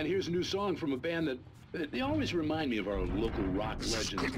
And here's a new song from a band that they always remind me of our local rock legends.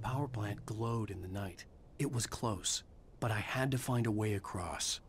power plant glowed in the night. It was close, but I had to find a way across.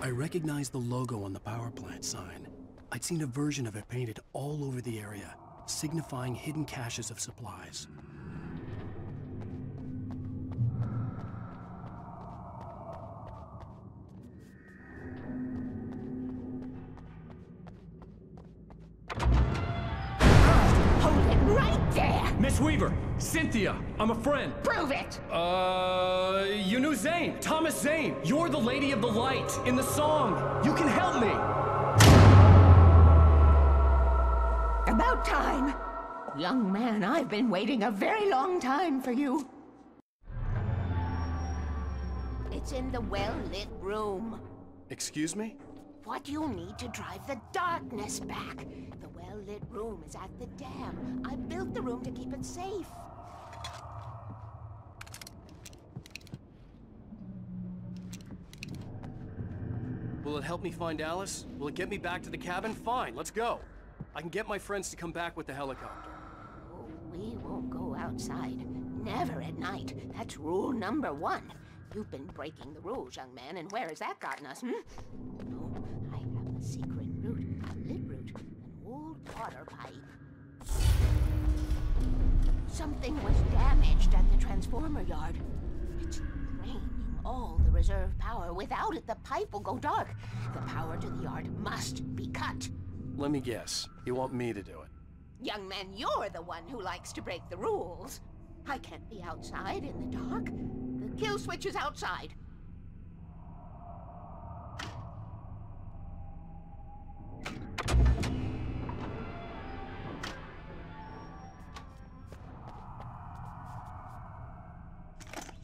I recognized the logo on the power plant sign. I'd seen a version of it painted all over the area, signifying hidden caches of supplies. Hold it right there! Miss Weaver! Cynthia! I'm a friend! Prove it! You knew Zane! Thomas Zane! You're the Lady of the Light in the song! You can help me! About time! Young man, I've been waiting a very long time for you. It's in the well-lit room. Excuse me? What you need to drive the darkness back. The well-lit room is at the dam. I built the room to keep it safe. Will it help me find Alice? Will it get me back to the cabin? Fine, let's go. I can get my friends to come back with the helicopter. Oh, we won't go outside. Never at night. That's rule number 1. You've been breaking the rules, young man, and where has that gotten us, No, I have a secret route, a lit route, an old water pipe. Something was damaged at the transformer yard. It's draining all the reserve power. Without it, the pipe will go dark. The power to the yard must be cut. Let me guess. You want me to do it? Young man, you're the one who likes to break the rules. I can't be outside in the dark. The kill switch is outside.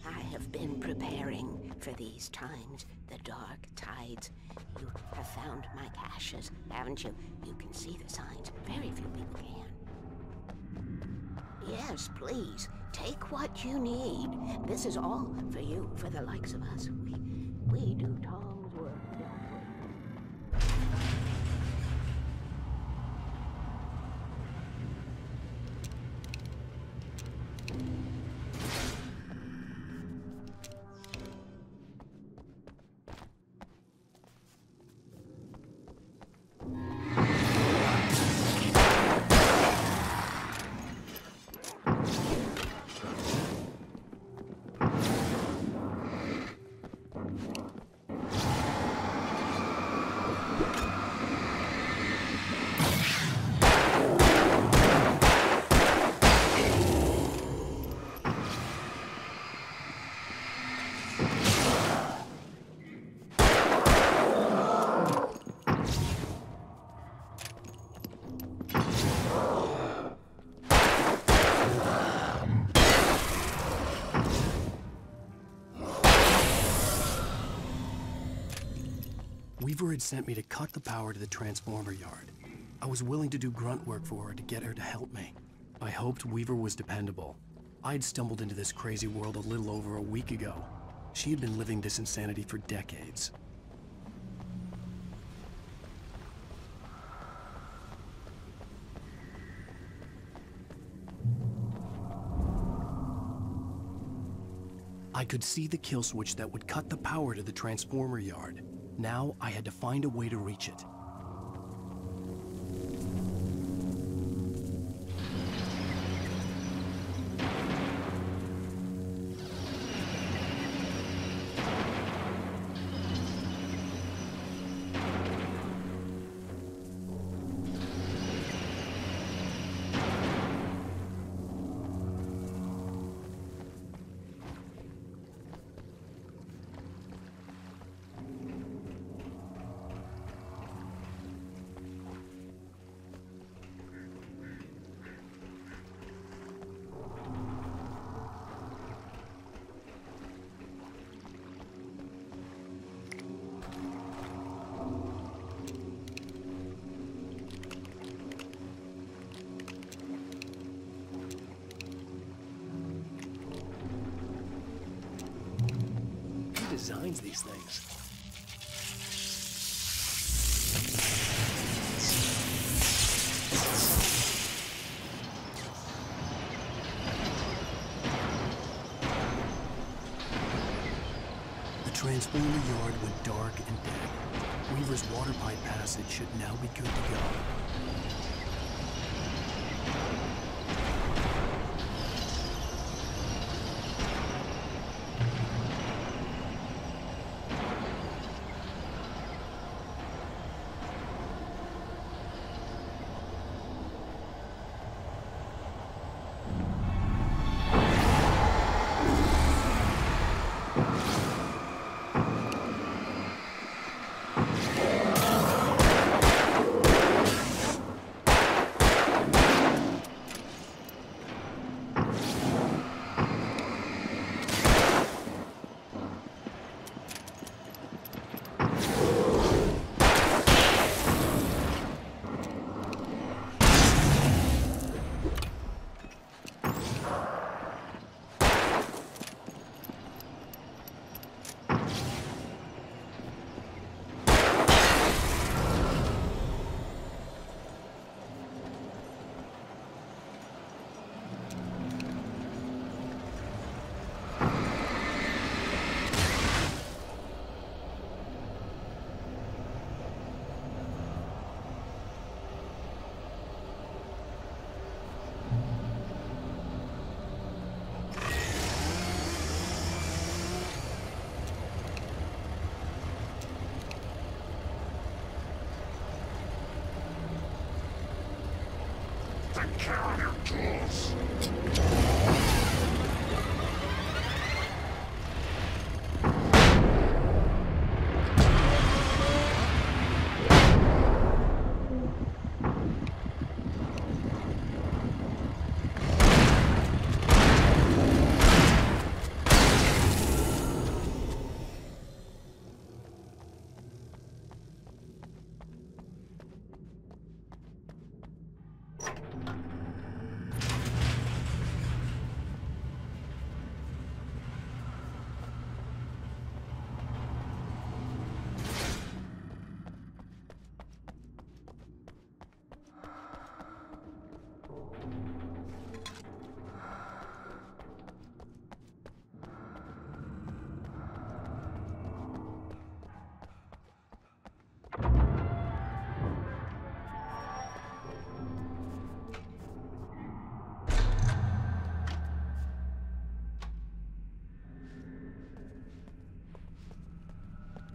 I have been preparing for these times, the dark tides. You have found my caches, haven't you? You can see the signs. Very few people can. Yes, please. Take what you need. This is all for you, for the likes of us. We do Tom's work, don't we? Weaver had sent me to cut the power to the transformer yard. I was willing to do grunt work for her to get her to help me. I hoped Weaver was dependable. I'd stumbled into this crazy world a little over a week ago. She had been living this insanity for decades. I could see the kill switch that would cut the power to the transformer yard. Now I had to find a way to reach it. Designs these things. The transformer yard went dark and dead. Weaver's water pipe passage should now be good to go.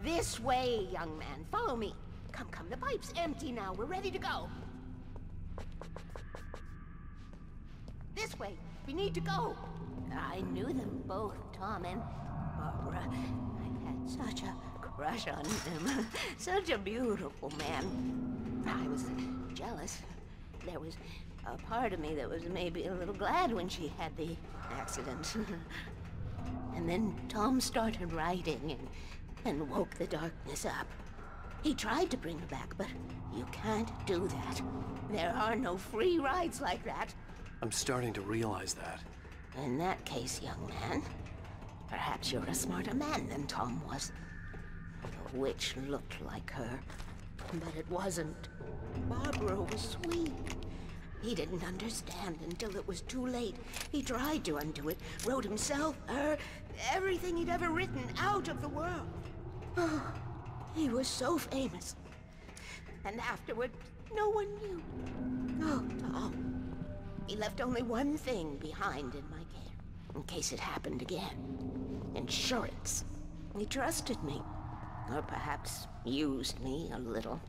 This way, young man. Follow me. Come, come. The pipe's empty now. We're ready to go. This way. We need to go. I knew them both, Tom and Barbara. I had such a crush on him. Such a beautiful man. I was jealous. There was a part of me that was maybe a little glad when she had the accident. And then Tom started writing and woke the darkness up. He tried to bring her back, but you can't do that. There are no free rides like that. I'm starting to realize that. In that case, young man, perhaps you're a smarter man than Tom was. The witch looked like her, but it wasn't. Barbara was sweet. He didn't understand until it was too late. He tried to undo it, wrote himself, her, everything he'd ever written out of the world. Oh, he was so famous. And afterward, no one knew. Oh, Tom. He left only one thing behind in my care, in case it happened again. Insurance. He trusted me. Or perhaps used me a little.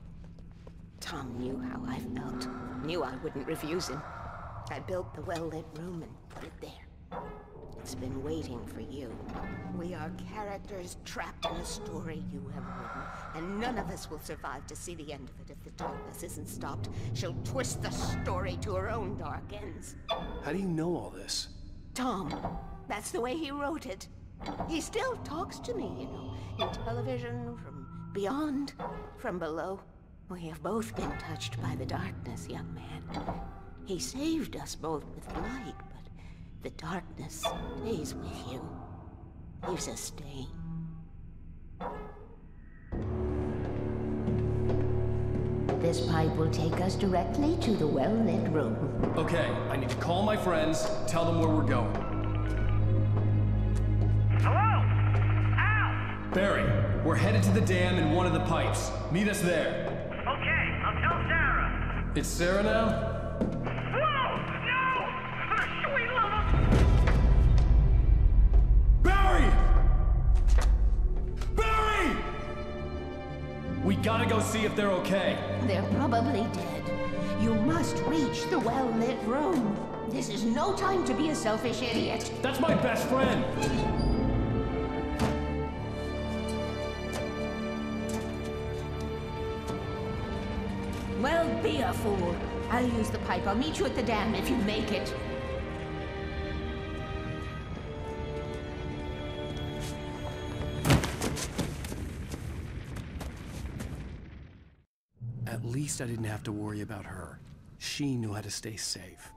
Tom knew how I felt. Knew I wouldn't refuse him. I built the well-lit room and put it there. It's been waiting for you. We are characters trapped in a story you have written, and none of us will survive to see the end of it if the darkness isn't stopped. She'll twist the story to her own dark ends. How do you know all this? Tom, that's the way he wrote it. He still talks to me, you know, in television, from beyond, from below. We have both been touched by the darkness, young man. He saved us both with light, but the darkness stays with you. Leaves a stain. This pipe will take us directly to the well-lit room. Okay, I need to call my friends, tell them where we're going. Hello? Al! Barry, we're headed to the dam in one of the pipes. Meet us there. Okay, I'll tell Sarah. It's Sarah now? Whoa! No! Sweet love! Barry! Barry! We gotta go see if they're okay. They're probably dead. You must reach the well-lit room. This is no time to be a selfish idiot. That's my best friend! Well, be a fool. I'll use the pipe. I'll meet you at the dam if you make it. At least I didn't have to worry about her. She knew how to stay safe.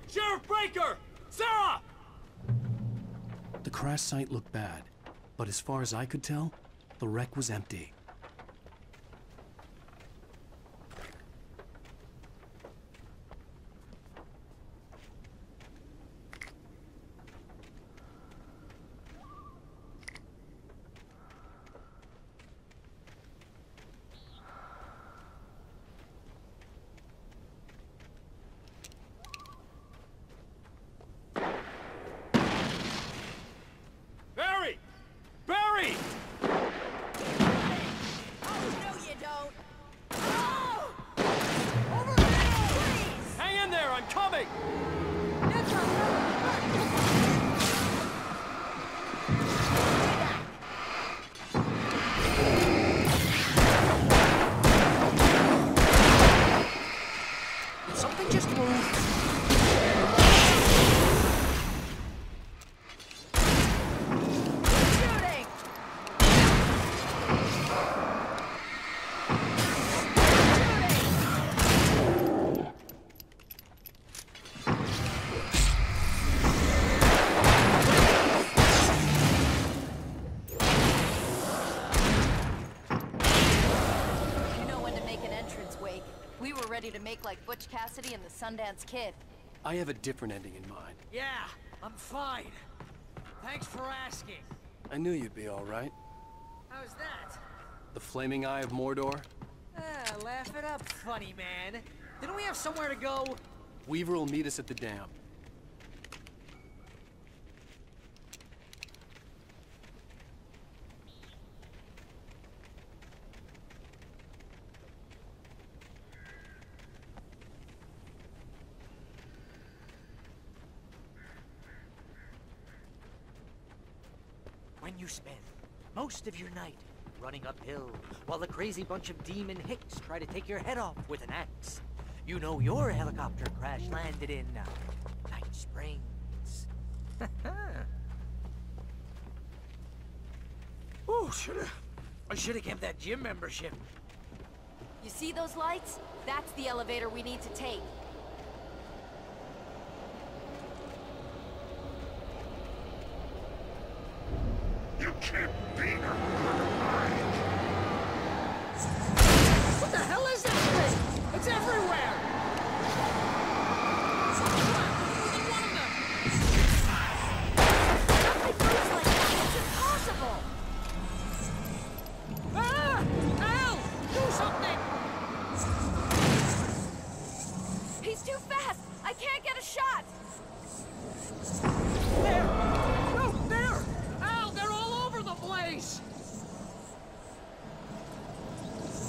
Sheriff Breaker! Sarah! The crash site looked bad, but as far as I could tell, the wreck was empty. To make like Butch Cassidy and the Sundance Kid. I have a different ending in mind. Yeah, I'm fine. Thanks for asking. I knew you'd be all right. How's that? The Flaming Eye of Mordor? Laugh it up, funny man. Didn't we have somewhere to go? Weaver will meet us at the dam. When you spend most of your night running uphill while a crazy bunch of demon hicks try to take your head off with an axe, you know your helicopter crash landed in Night Springs. Ooh, I should have kept that gym membership. You see those lights? That's the elevator we need to take. You can't be her. What the hell is that thing? It's everywhere! Nothing moves like that. It's impossible. Ah! Al! Do something! He's too fast. I can't get a shot. There! No, there! Al, they're all over the place!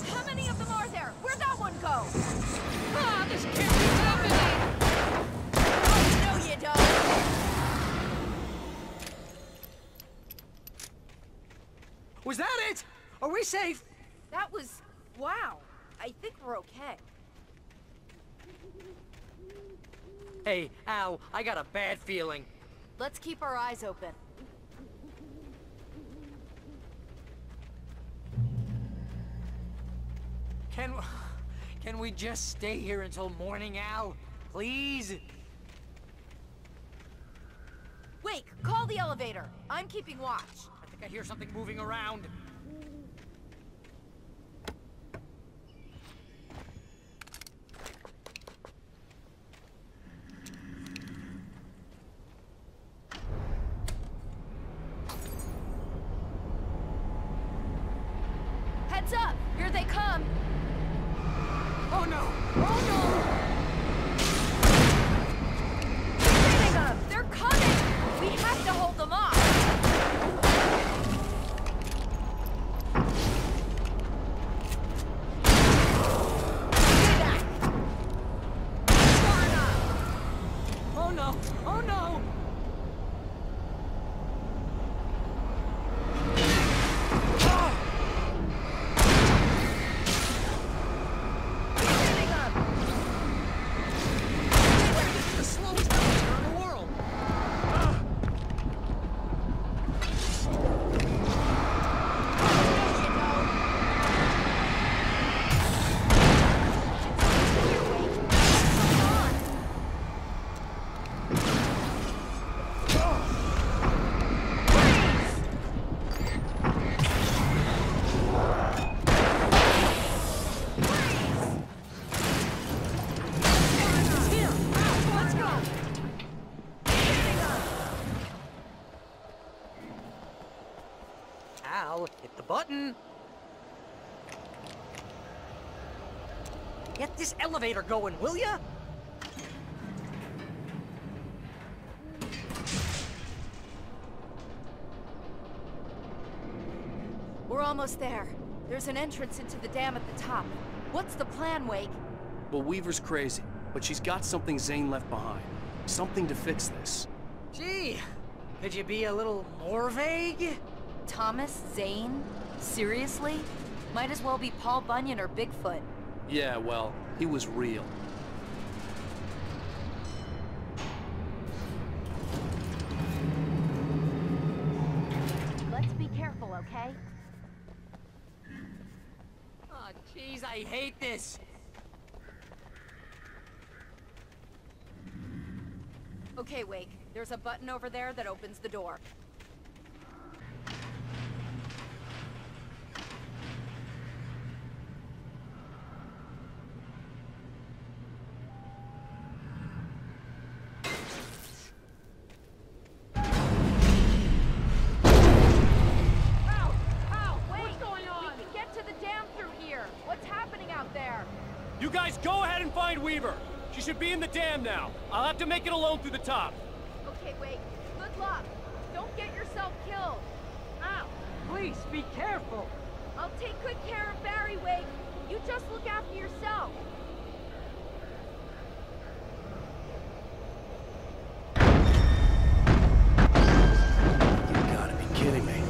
How many of them are there? Where'd that one go? Ah, this can't be happening! Oh, no, you don't. Was that it? Are we safe? That was... wow. I think we're okay. Hey, Al, I got a bad feeling. Let's keep our eyes open. Can we just stay here until morning, Al? Please? Wait, call the elevator. I'm keeping watch. I think I hear something moving around. Heads up! Here they come! Oh no! Oh Hitting them! They're coming! We have to hold them off! Do that! Far enough! no! Oh no! Oh no! Hitting them! The slowest elevator in the world! Here! Al, let's go! Al, hit the button! Get this elevator going, will ya? We're almost there. There's an entrance into the dam at the top. What's the plan, Wake? Well, Weaver's crazy, but she's got something Zane left behind. Something to fix this. Gee, could you be a little more vague? Thomas Zane? Seriously? Might as well be Paul Bunyan or Bigfoot. Yeah, well, he was real. Let's be careful, okay? Oh, jeez, I hate this. Okay, Wake. There's a button over there that opens the door. Ow! Ow! Wait, What's going on? we can get to should be in the dam now. I'll have to make it alone through the top. Okay, wait. Good luck. Don't get yourself killed. Ow! Please, be careful! I'll take good care of Barry, Wake. You just look after yourself. You gotta be kidding me.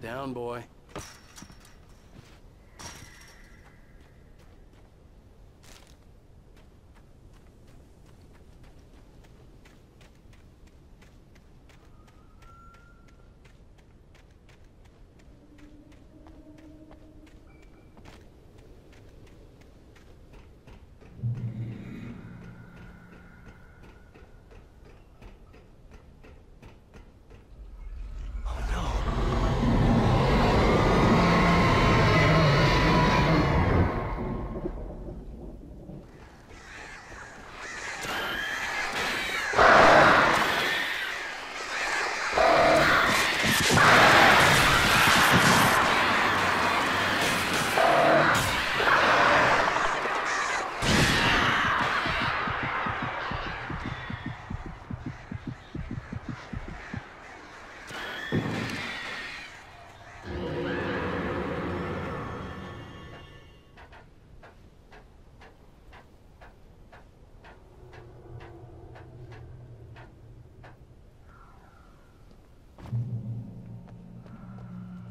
Down, boy.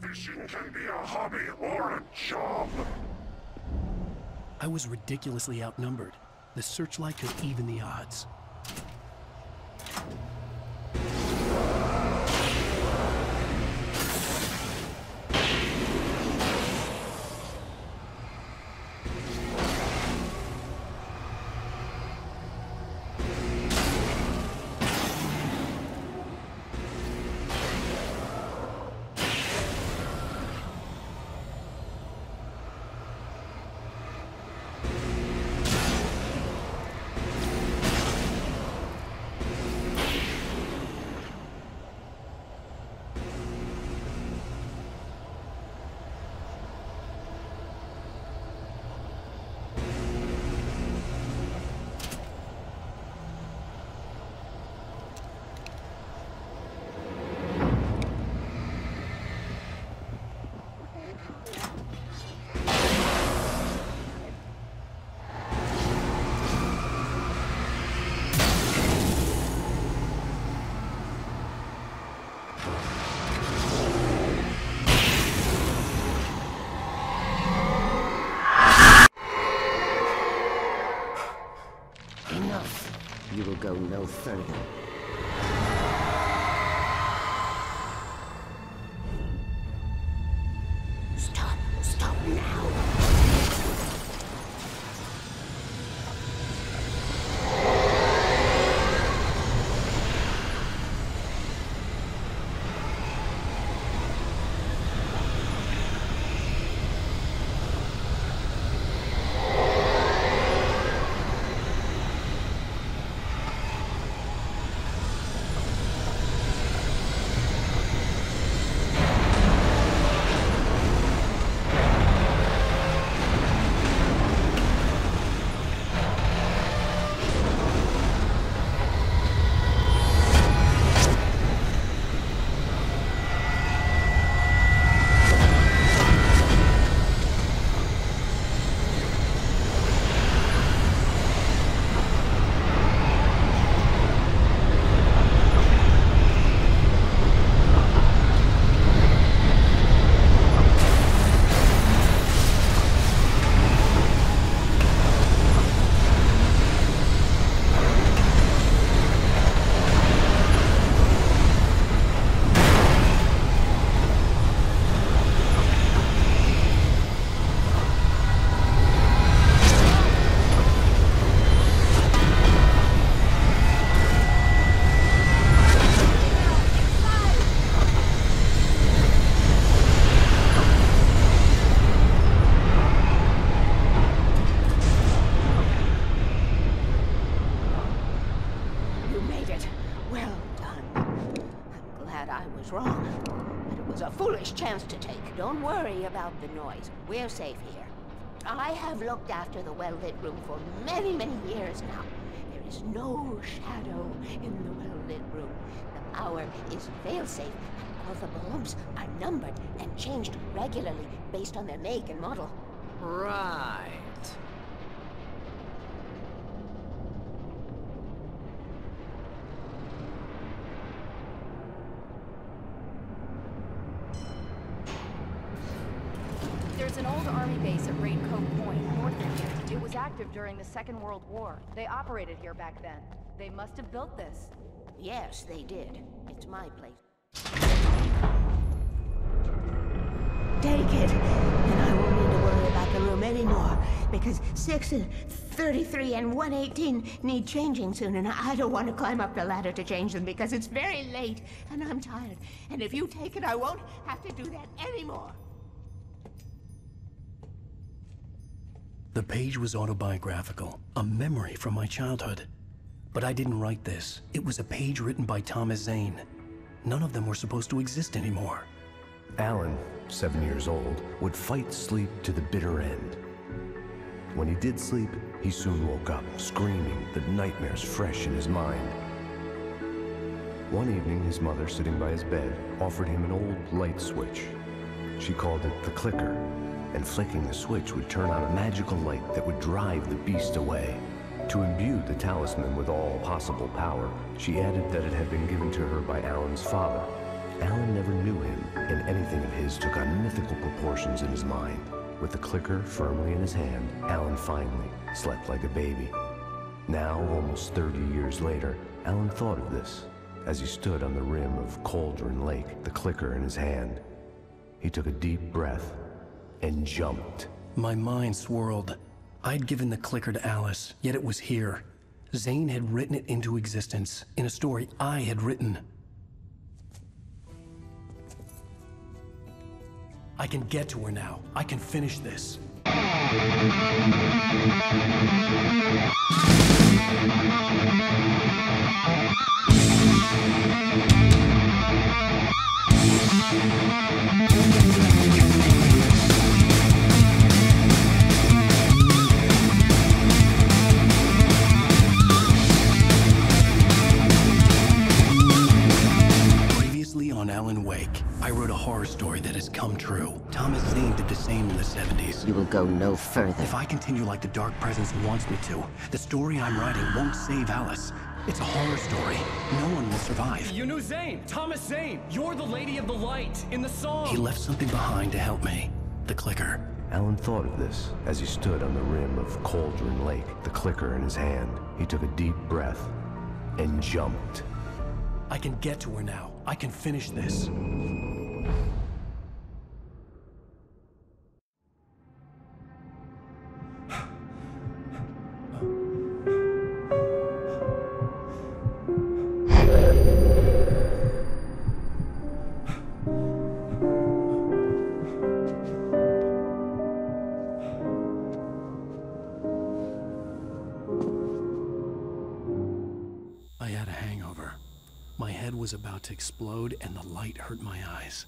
Fishing can be a hobby or a job. I was ridiculously outnumbered. The searchlight could even the odds. You will go no further. Stop now. Well done. I'm glad I was wrong. But it was a foolish chance to take. Don't worry about the noise. We're safe here. I have looked after the well-lit room for many, many years now. There is no shadow in the well-lit room. The power is fail-safe, and all the bulbs are numbered and changed regularly based on their make and model. Right. There's an old army base at Raincoat Point, north of here. It was active during the Second World War. They operated here back then. They must have built this. Yes, they did. It's my place. Take it, and I won't need to worry about the room anymore, because 6 and 33 and 118 need changing soon, and I don't want to climb up the ladder to change them because it's very late, and I'm tired. And if you take it, I won't have to do that anymore. The page was autobiographical, a memory from my childhood. But I didn't write this. It was a page written by Thomas Zane. None of them were supposed to exist anymore. Alan, 7 years old, would fight sleep to the bitter end. When he did sleep, he soon woke up, screaming, the nightmares fresh in his mind. One evening, his mother, sitting by his bed, offered him an old light switch. She called it the clicker, and flicking the switch would turn on a magical light that would drive the beast away. To imbue the talisman with all possible power, she added that it had been given to her by Alan's father. Alan never knew him, and anything of his took on mythical proportions in his mind. With the clicker firmly in his hand, Alan finally slept like a baby. Now, almost 30 years later, Alan thought of this as he stood on the rim of Cauldron Lake, the clicker in his hand. He took a deep breath and jumped. My mind swirled. I'd given the clicker to Alice, yet it was here. Zane had written it into existence, in a story I had written. I can get to her now. I can finish this. On Alan Wake, I wrote a horror story that has come true. Thomas Zane did the same in the 70s. You will go no further. If I continue like the Dark Presence wants me to, the story I'm writing won't save Alice. It's a horror story. No one will survive. You knew Zane! Thomas Zane! You're the Lady of the Light in the song! He left something behind to help me. The clicker. Alan thought of this as he stood on the rim of Cauldron Lake, the clicker in his hand. He took a deep breath and jumped. I can get to her now. I can finish this. I had a hangover. My head was about to explode and the light hurt my eyes.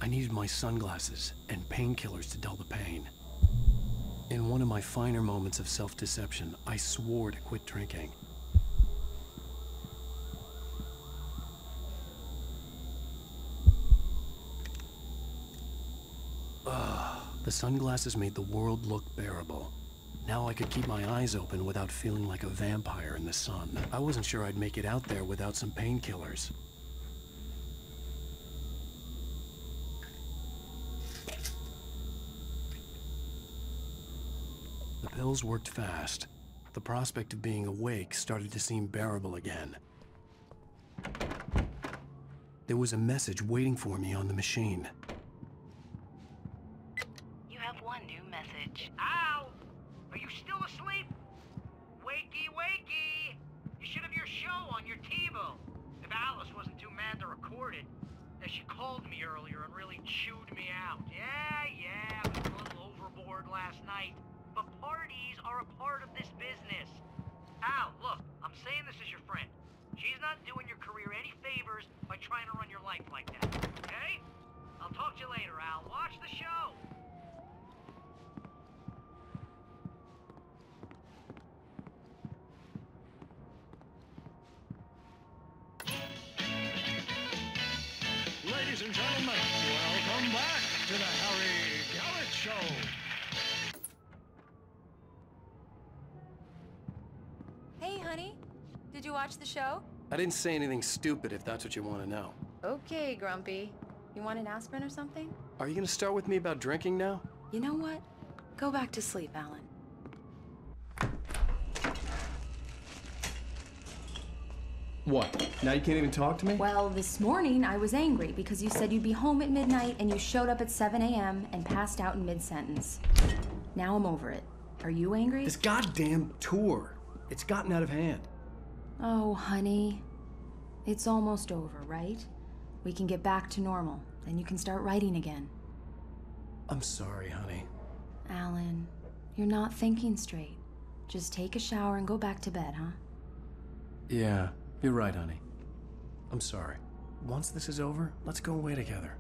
I needed my sunglasses and painkillers to dull the pain. In one of my finer moments of self-deception, I swore to quit drinking. The sunglasses made the world look bearable. Now I could keep my eyes open without feeling like a vampire in the sun. I wasn't sure I'd make it out there without some painkillers. The pills worked fast. The prospect of being awake started to seem bearable again. There was a message waiting for me on the machine. You have one new message. Ow! Are you still asleep? Wakey, wakey! You should have your show on your TiVo. If Alice wasn't too mad to record it. She called me earlier and really chewed me out. Yeah, I was a little overboard last night. But parties are a part of this business. Al, look, I'm saying this as your friend. She's not doing your career favors by trying to run your life like that, okay? I'll talk to you later, Al. Watch the show! Ladies and gentlemen, welcome back to the Harry Garrett Show. Hey, honey. Did you watch the show? I didn't say anything stupid if that's what you want to know. Okay, Grumpy. You want an aspirin or something? Are you gonna start with me about drinking now? You know what? Go back to sleep, Alan. What? Now you can't even talk to me? Well, this morning I was angry because you said you'd be home at midnight and you showed up at 7 a.m. and passed out in mid-sentence. Now I'm over it. Are you angry? This goddamn tour. It's gotten out of hand. Oh, honey. It's almost over, right? We can get back to normal. Then you can start writing again. I'm sorry, honey. Alan, you're not thinking straight. Just take a shower and go back to bed, huh? Yeah, you're right, honey. I'm sorry. Once this is over, let's go away together.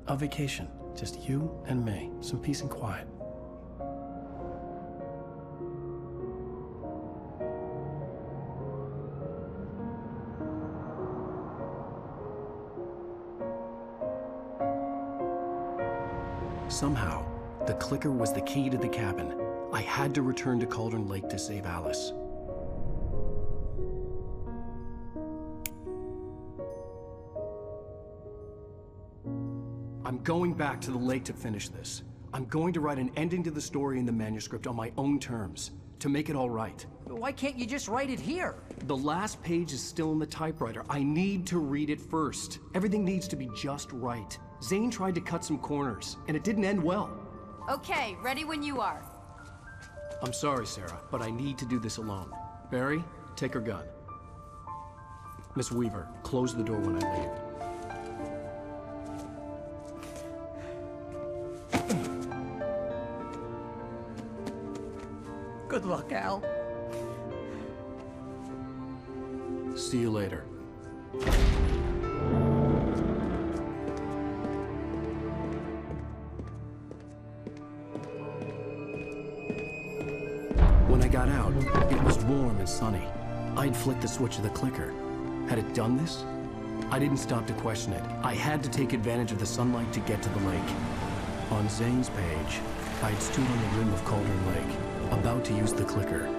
A vacation. Just you and me. Some peace and quiet. Somehow, the clicker was the key to the cabin. I had to return to Cauldron Lake to save Alice. I'm going back to the lake to finish this. I'm going to write an ending to the story in the manuscript on my own terms, to make it all right. Why can't you just write it here? The last page is still in the typewriter. I need to read it first. Everything needs to be just right. Zane tried to cut some corners, and it didn't end well. Okay, ready when you are. I'm sorry, Sarah, but I need to do this alone. Barry, take her gun. Miss Weaver, close the door when I leave. Good luck, Al. See you later. When I got out, it was warm and sunny. I'd flicked the switch of the clicker. Had it done this? I didn't stop to question it. I had to take advantage of the sunlight to get to the lake. On Zane's page, I'd stood on the rim of Cauldron Lake, about to use the clicker.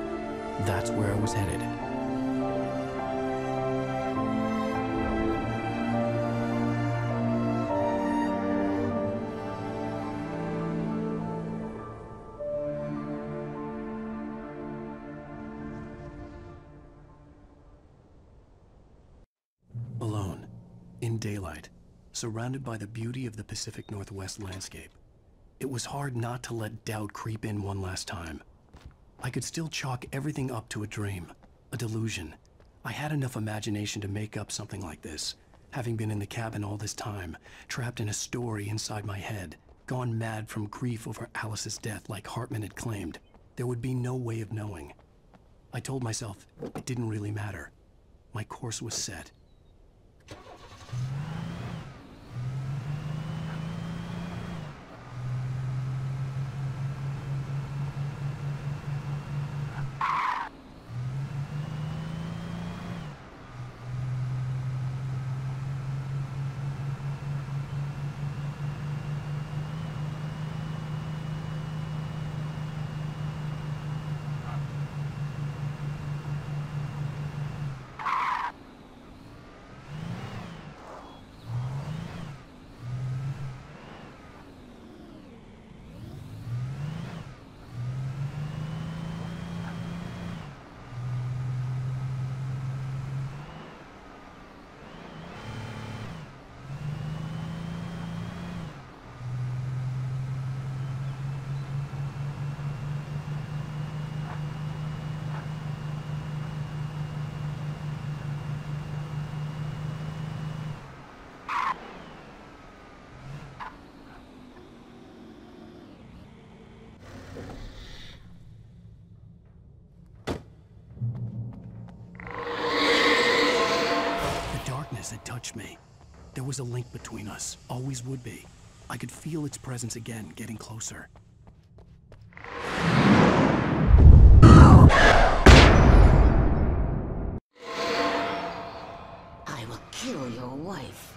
That's where I was headed. Alone, in daylight, surrounded by the beauty of the Pacific Northwest landscape. It was hard not to let doubt creep in one last time. I could still chalk everything up to a dream, a delusion. I had enough imagination to make up something like this, having been in the cabin all this time, trapped in a story inside my head, gone mad from grief over Alice's death like Hartman had claimed. There would be no way of knowing. I told myself it didn't really matter. My course was set. darkness had touched me. There was a link between us, always would be. I could feel its presence again, getting closer. I will kill your wife.